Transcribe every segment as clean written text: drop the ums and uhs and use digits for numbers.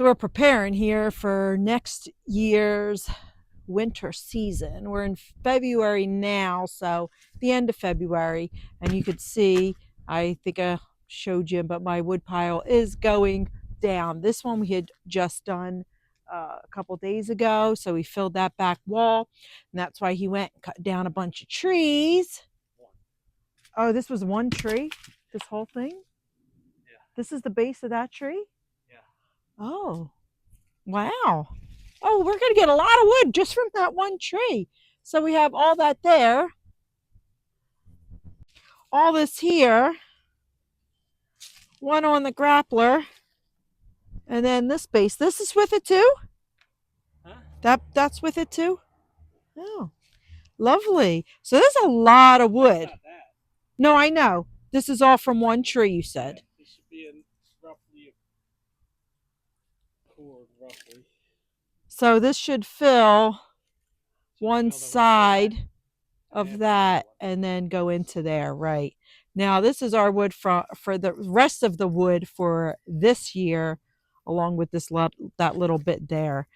So we're preparing here for next year's winter season. We're in February now, so the end of February, and you could see, I think I showed you, but my wood pile is going down. This one we had just done a couple days ago, so we filled that back wall, and that's why he went and cut down a bunch of trees. Oh, this was one tree, this whole thing? Yeah. This is the base of that tree? Yeah. Oh, wow. Oh, we're going to get a lot of wood just from that one tree. So we have all that there. All this here. One on the grappler. And then this base. This is with it too? Huh? That's with it too? Oh, lovely. So there's a lot of wood. Not that. No, I know. This is all from one tree, you said. Yeah, this should be roughly a cord, roughly. So this should fill one side of that and then go into there, right? Now this is our wood for the rest of the wood for this year, along with that little bit there.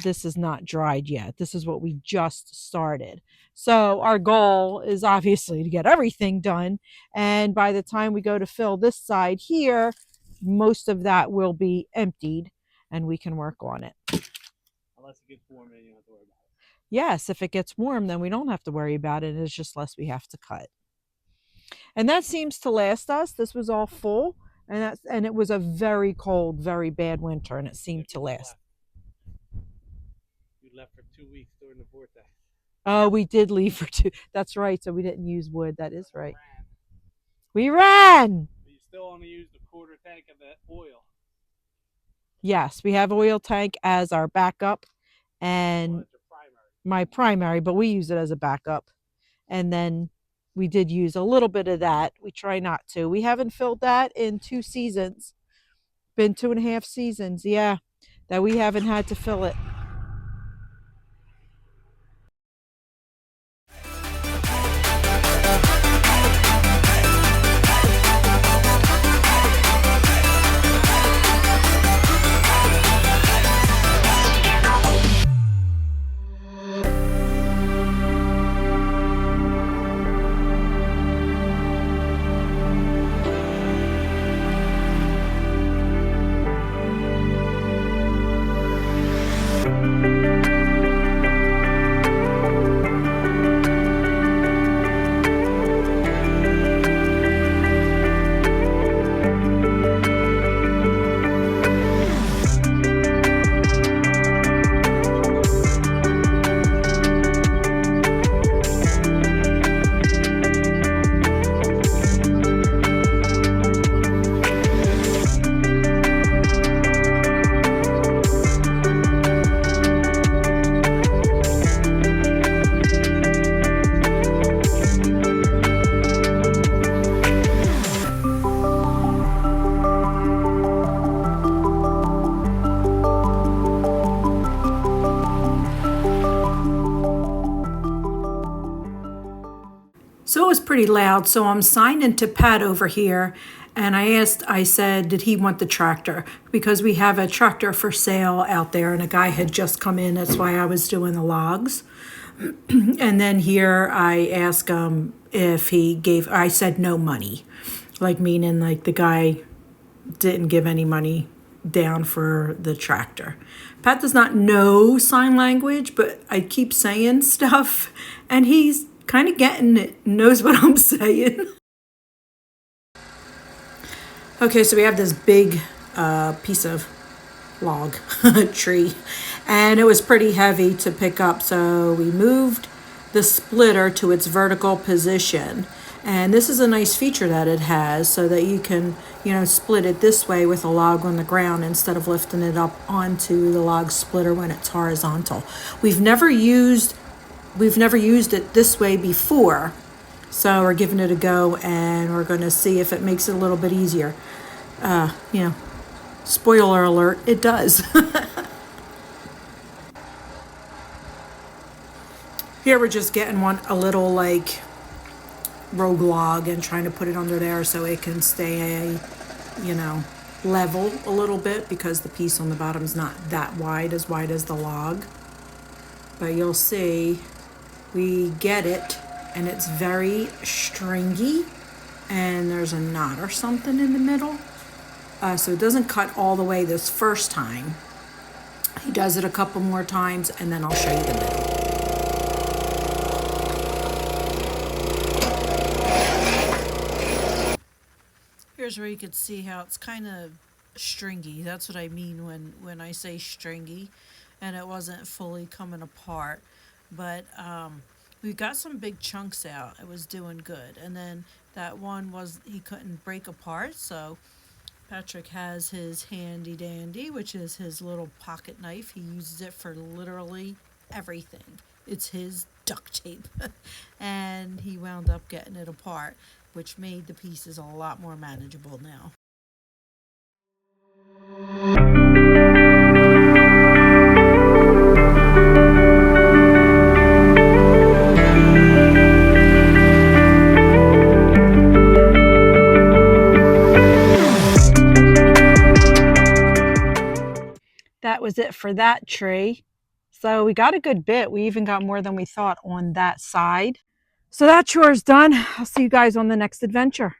This is not dried yet. This is what we just started. So our goal is obviously to get everything done, and by the time we go to fill this side here, most of that will be emptied and we can work on it. Unless it gets warm, then you don't have to worry about it. Yes, if it gets warm, then we don't have to worry about it. It's just less we have to cut. And that seems to last us. This was all full, and it was a very cold, very bad winter, and it seemed to last. We left for 2 weeks during the vortex. Oh, we did leave for 2. That's right. So we didn't use wood. That is right. We ran. But you still only used a quarter tank of that oil. Yes, we have oil tank as our backup, and my primary, but we use it as a backup. And then we did use a little bit of that. We try not to. We haven't filled that in 2 seasons. Been 2.5 seasons, yeah, that we haven't had to fill it. So it was pretty loud. So I'm signing to Pat over here. And I said, did he want the tractor? Because we have a tractor for sale out there and a guy had just come in. That's why I was doing the logs. And then here I asked him if he gave, I said no money. Like meaning like the guy didn't give any money down for the tractor. Pat does not know sign language, but I keep saying stuff and he's kind of getting it, knows what I'm saying. Okay, so we have this big piece of log tree, and it was pretty heavy to pick up, so we moved the splitter to its vertical position. And this is a nice feature that it has, so that you can, split it this way with a log on the ground instead of lifting it up onto the log splitter when it's horizontal. We've never used it this way before, so we're giving it a go, and we're going to see if it makes it a little bit easier. Spoiler alert, it does. Here we're just getting a little like rogue log and trying to put it under there so it can stay, level a little bit because the piece on the bottom is not that wide as the log. But you'll see we get it and it's very stringy and there's a knot or something in the middle. So it doesn't cut all the way this first time. He does it a couple more times and then I'll show you the middle. Here's where you can see how it's kind of stringy. That's what I mean when I say stringy, and it wasn't fully coming apart. But we got some big chunks out. It was doing good. And then that one he couldn't break apart, so Patrick has his handy dandy, which is his little pocket knife. He uses it for literally everything. It's his duct tape. And he wound up getting it apart, which made the pieces a lot more manageable now. That was it for that tree. So we got a good bit. We even got more than we thought on that side. So that chore is done. I'll see you guys on the next adventure.